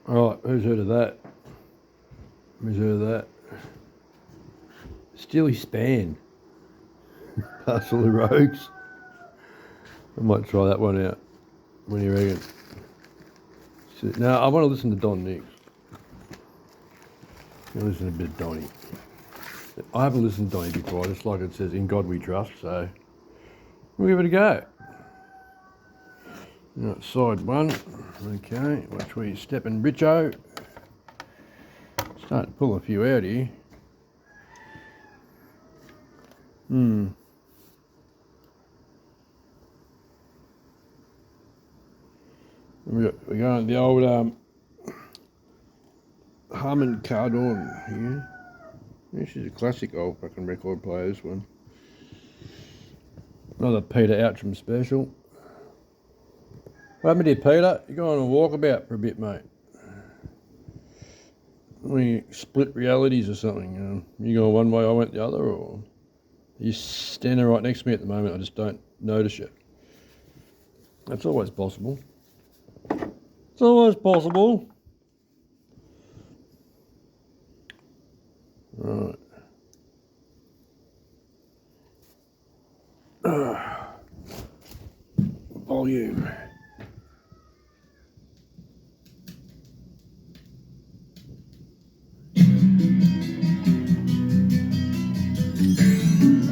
Alright, who's heard of that? Who's heard of that? Steely Span. Parcel of Rogues. I might try that one out. What do you reckon? No, I want to listen to Don Nicks. I'm going to listen to a bit of Donny. I haven't listened to Donny before, just like it says, In God We Trust, so we'll give it a go. Right, side one. Okay, watch where you're stepping, Richo. Starting to pull a few out here. We're going the old Harman Kardon here. This is a classic old fucking record player, this one. Another Peter Outram special. What happened to you, Peter? You going on a walkabout for a bit, mate? We split realities or something. You going one way, I went the other, or are you standing right next to me at the moment? I just don't notice you. That's always possible. It's always possible. Right. Volume.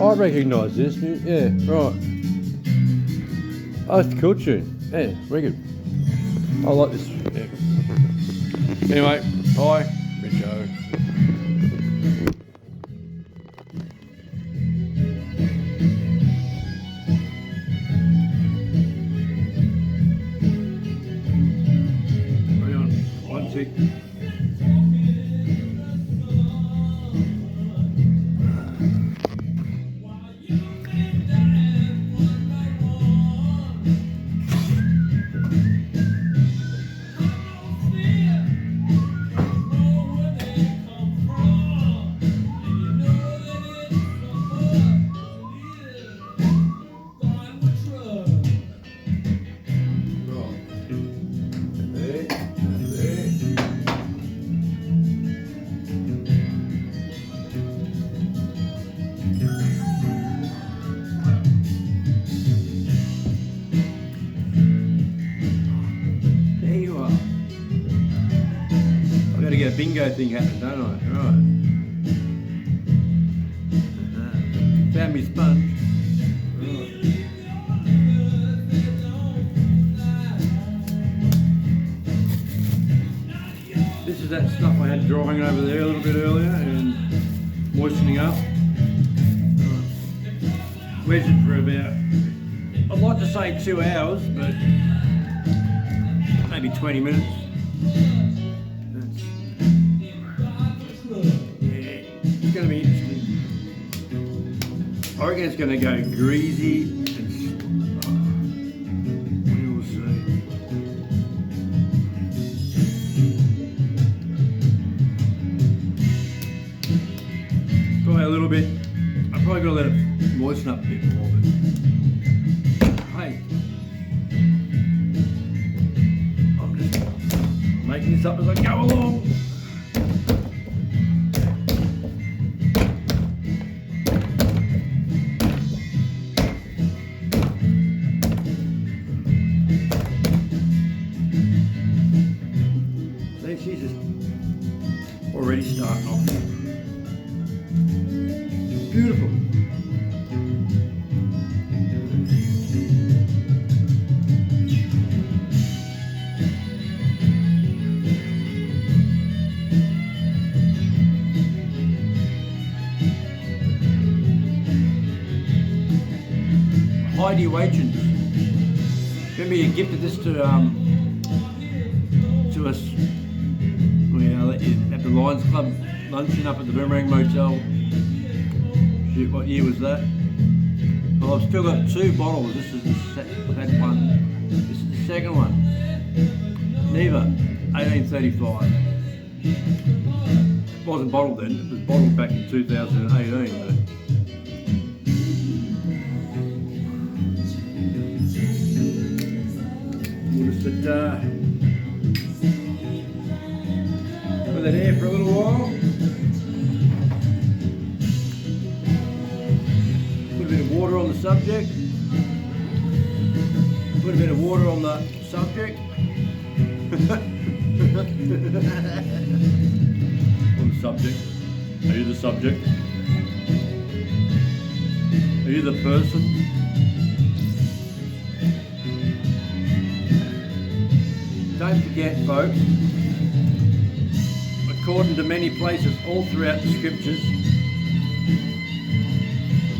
I recognise this. Yeah, right. Oh, it's a cool tune. Yeah, very good. I like this. Yeah. Anyway, hi, Richo. Hang on, one sec. Bingo thing happened, don't I? Right. Found me sponge. Right. This is that stuff I had drying over there a little bit earlier and moistening up. Right. Wedged it for about, I'd like to say 2 hours, but maybe 20 minutes. It's going to be interesting. I reckon it's going to go greasy and we will see. Probably a little bit. I've probably got to let it moisten up a bit more. But hey, I'm just making this up as I go along. She's just already starting off. Beautiful. Heidi Wagens. Remember you gifted this to us. At the Lions Club luncheon up at the Boomerang Motel. Shoot, what year was that? Well, I've still got 2 bottles. This is the I've had one. This is the second one. Neva, 1835. It wasn't bottled then. It was bottled back in 2018. But we'll just it here for a little while. Put a bit of water on the subject. Put a bit of water on the subject. On the subject. Are you the subject? Are you the person? Don't forget, folks, according to many places all throughout the scriptures,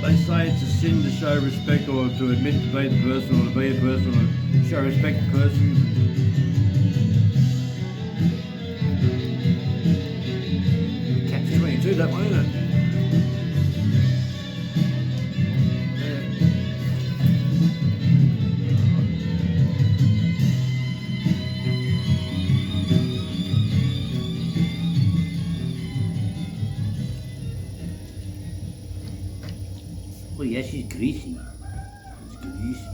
they say it's a sin to show respect or to admit to be the person or to be a person or to show respect to persons. Catch 22, that one, isn't it? Oh yeah, she's greasy. It's greasy.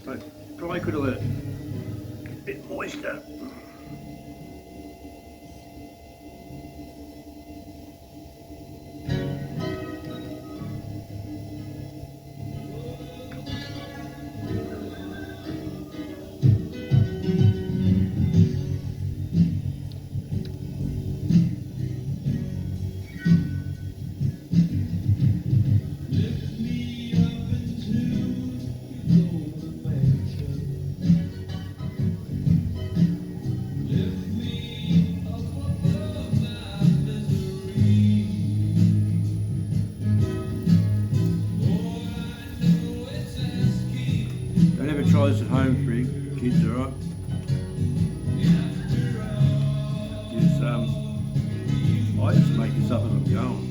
I probably could have let it get a bit moister. Try this at home for you kids, alright? I just make this up as I'm going.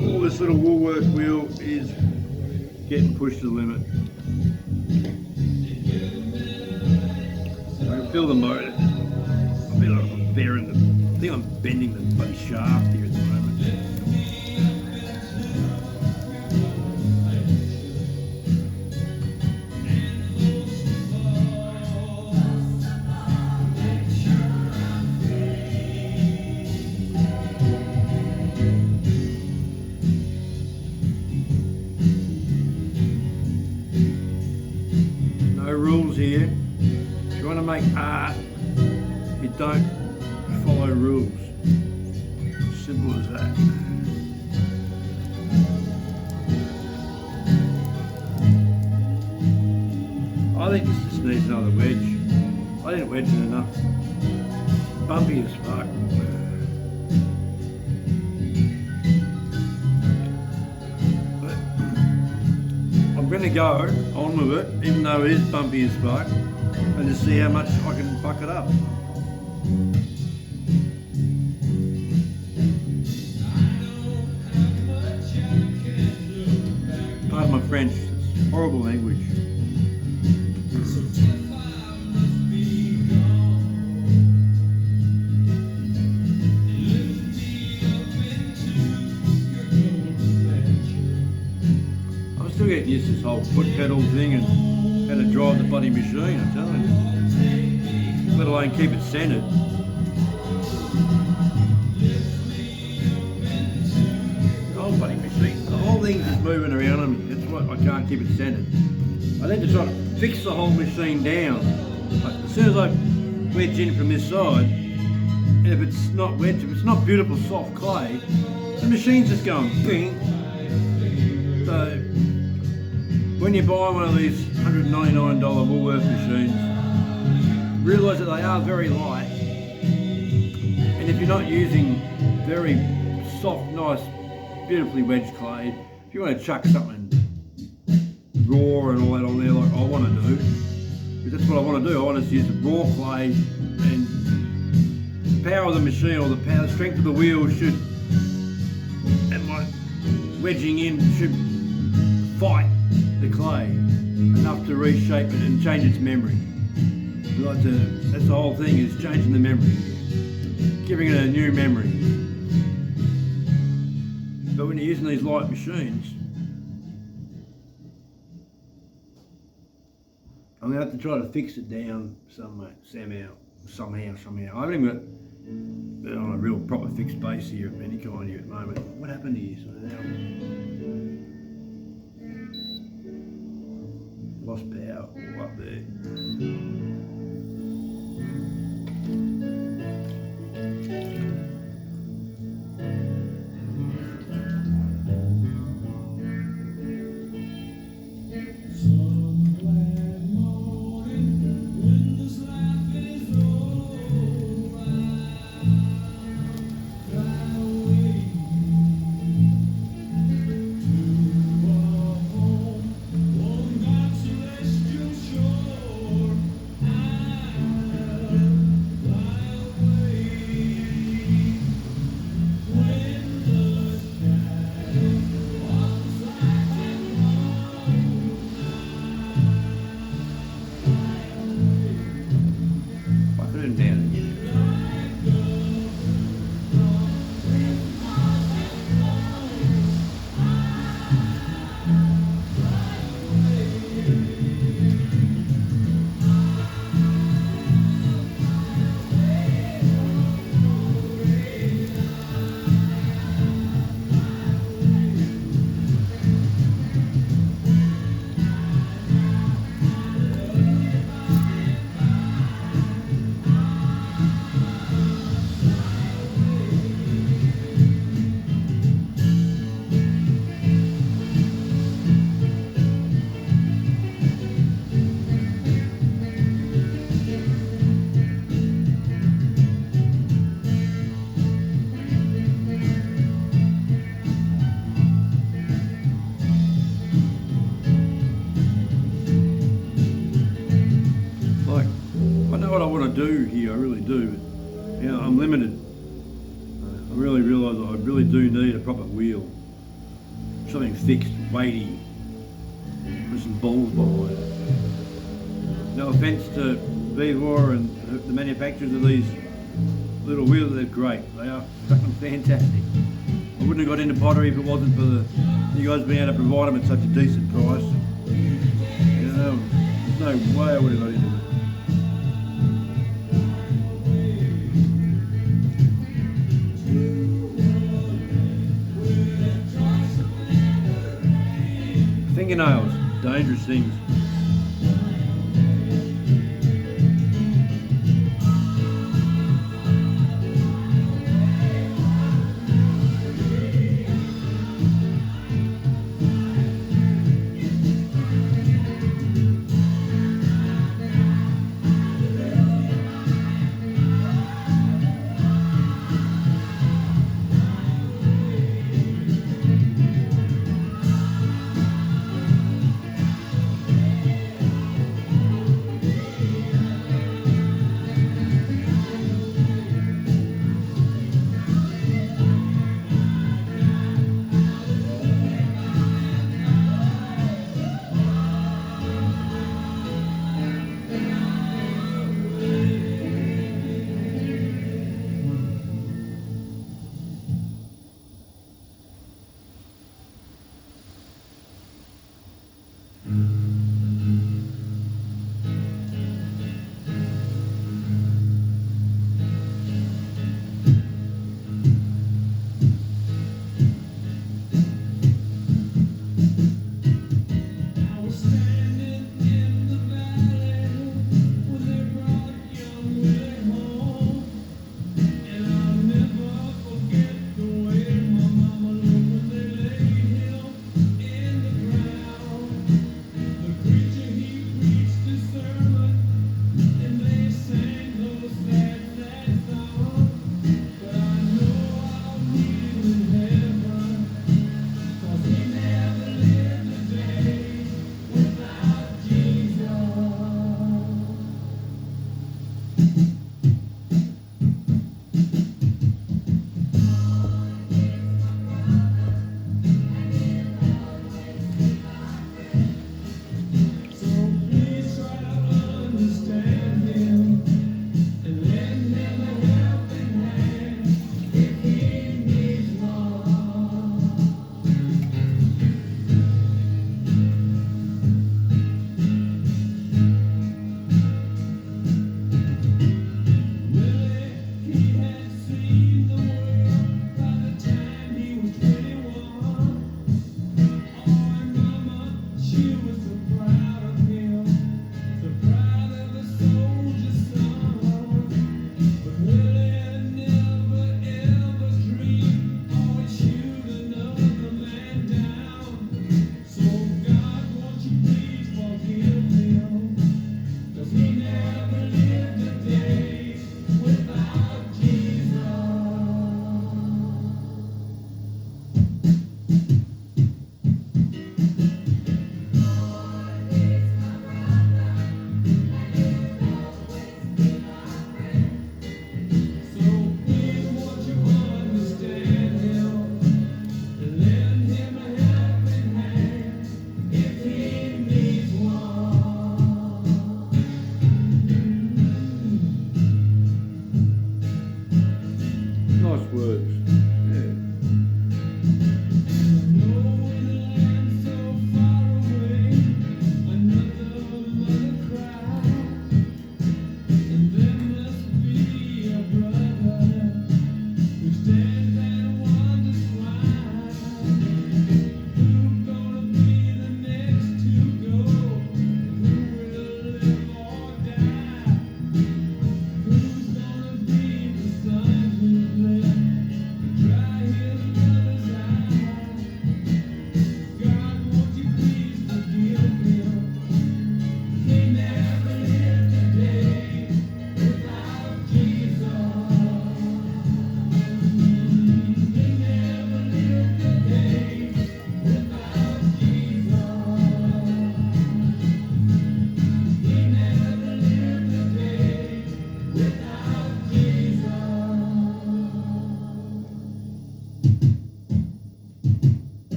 Yeah. All this little Woolworth wheel is getting pushed to the limit. I can feel the motor. I feel like I'm bearing the. I think I'm bending the bloody shaft here at the moment. No rules here. If you want to make art, you don't follow rules. Simple as that. I think this just needs another wedge. I didn't wedge it enough. Bumpy as fuck. But I'm going to go on with it, even though it is bumpy as fuck, and just see how much I can buck it up. Pardon my French, it's horrible language. I'm still getting used to this whole foot pedal thing and how to drive the bloody machine, I'm telling you. Let alone keep it centered. The whole bloody machine, the whole thing's just moving around on me. That's why I can't keep it centered. I need to try to fix the whole machine down. Like, as soon as I wedge in from this side, and if it's not wedged, if it's not beautiful soft clay, the machine's just going bing. So when you buy one of these $199 Woolworth machines, realise that they are very light, and if you're not using very soft, nice, beautifully wedged clay, if you want to chuck something raw and all that on there like I want to do, because that's what I want to do, I want to use the raw clay and power of the machine or the power, strength of the wheel should, and my wedging in should fight the clay enough to reshape it and change its memory. That's the whole thing, is changing the memory, giving it a new memory. But when you're using these light machines, I'm going to have to try to fix it down somehow. I haven't even got on a real proper fixed base here of any kind here at the moment. What happened here? So now lost power all up there. Do here, I really do, but you know, I'm limited. I really realise I really do need a proper wheel, something fixed, weighty, with some balls behind it. No offence to Vevor and the manufacturers of these little wheels, they're great. They are fucking fantastic. I wouldn't have got into pottery if it wasn't for you guys being able to provide them at such a decent price. You know, there's no way I would have got into it. Fingernails, dangerous things. works. Yeah.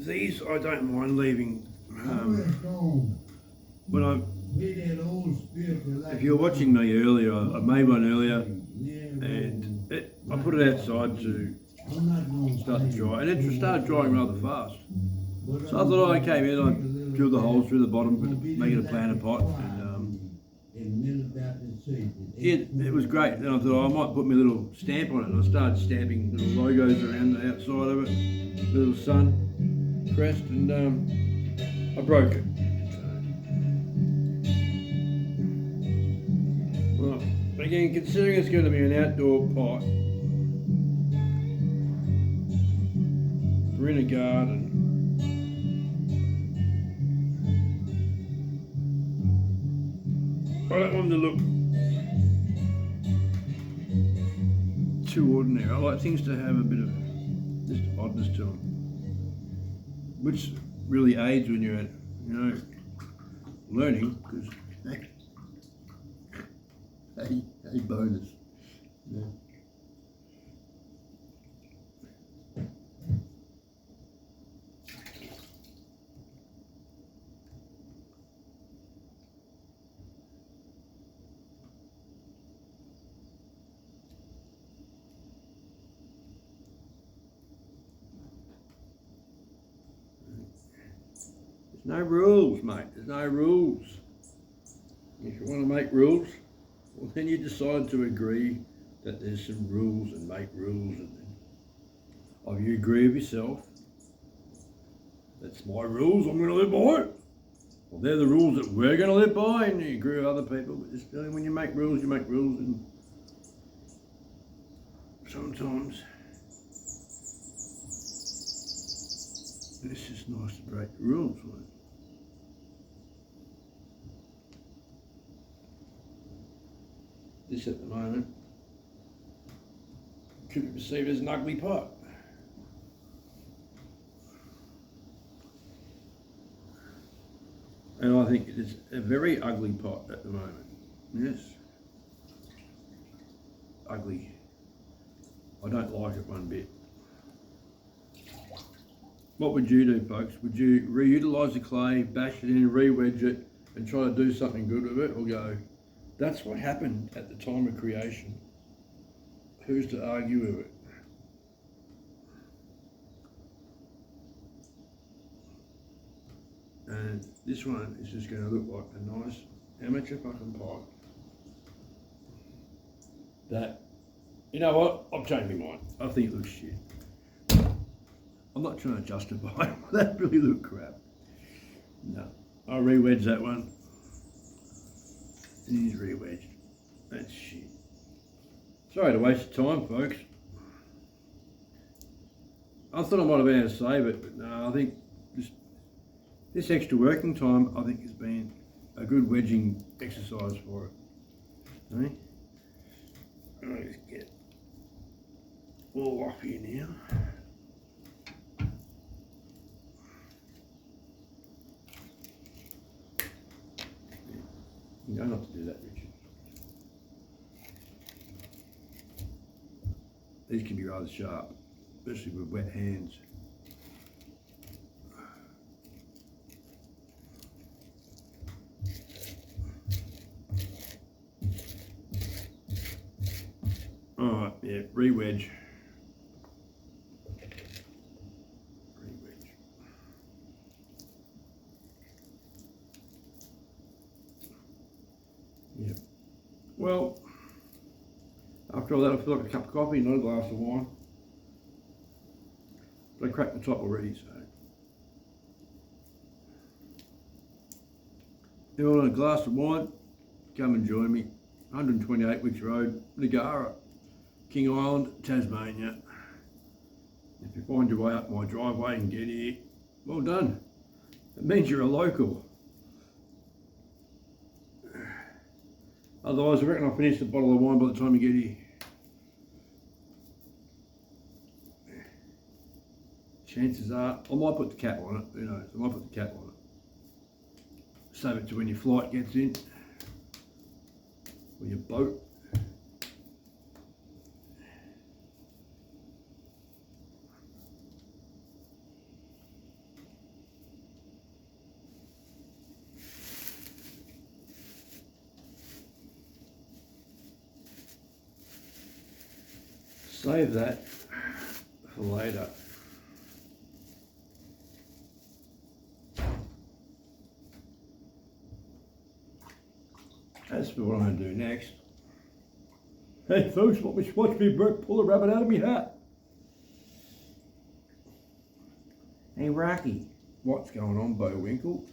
These I don't mind leaving. When if you're watching me earlier, I made one earlier, and I put it outside to start to dry, and it started drying rather fast. So I thought, I came in, I drilled the holes through the bottom, make it a planter pot, and it was great. Then I thought, I might put my little stamp on it, and I started stamping little logos around the outside of it, little sun crest, and I broke it. Well, again, considering it's going to be an outdoor pot, we're in a garden. I don't want them to look too ordinary. I like things to have a bit of just oddness to them, which really aids when you're at, learning, because a bonus. Yeah. There's no rules, mate. There's no rules. If you want to make rules, well, then you decide to agree that there's some rules and make rules, and if you agree with yourself, that's my rules, I'm going to live by it. Well, they're the rules that we're going to live by, and you agree with other people. But just when you make rules, and sometimes it's just nice to break the rules, right? This at the moment could be perceived as an ugly pot. And I think it is a very ugly pot at the moment. Yes. Ugly. I don't like it one bit. What would you do, folks? Would you reutilise the clay, bash it in, re-wedge it, and try to do something good with it, or go, that's what happened at the time of creation? Who's to argue with it? And this one is just going to look like a nice amateur fucking pot. That, you know what? I've changed my mind. I think it looks shit. I'm not trying to justify it. That really looked crap. No, I'll re-wedge that one. It is re-wedged. That's shit. Sorry to waste your time, folks. I thought I might have been able to save it, but no, I think this extra working time, I think, has been a good wedging exercise for it. Okay? I'll just get all off here now. You know not to do that, Richard. These can be rather sharp, especially with wet hands. Alright, yeah, re-wedge. Re-wedge. Yep. Well, after all that, I feel like a cup of coffee, not a glass of wine. But I cracked the top already, so. If you want a glass of wine, come and join me. 128 Wicks Road, Negara, King Island, Tasmania. If you find your way up my driveway and get here, well done. It means you're a local. Otherwise, I reckon I'll finish the bottle of wine by the time you get here. Chances are, I might put the cap on it, who knows, I might put the cap on it. Save it to when your flight gets in, or your boat. Save that for later. As for what I'm going to do next. Hey folks, watch me pull a rabbit out of me hat. Hey Rocky, what's going on, Bowinkle?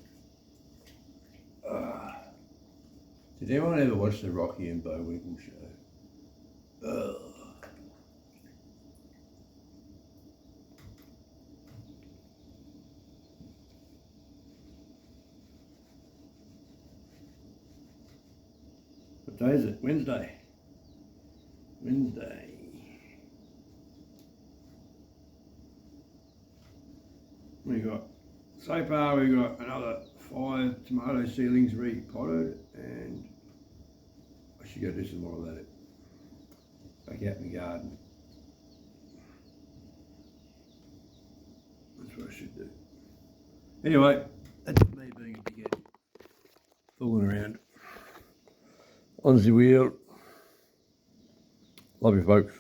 Did anyone ever watch the Rocky and Bowinkle show? What day is it? Wednesday. Wednesday. We got, so far we got another 5 tomato seedlings repotted, and I should go do some more of that back out in the garden. That's what I should do. Anyway, that's me being a dickhead. Fooling around. On the wheel. Love you folks.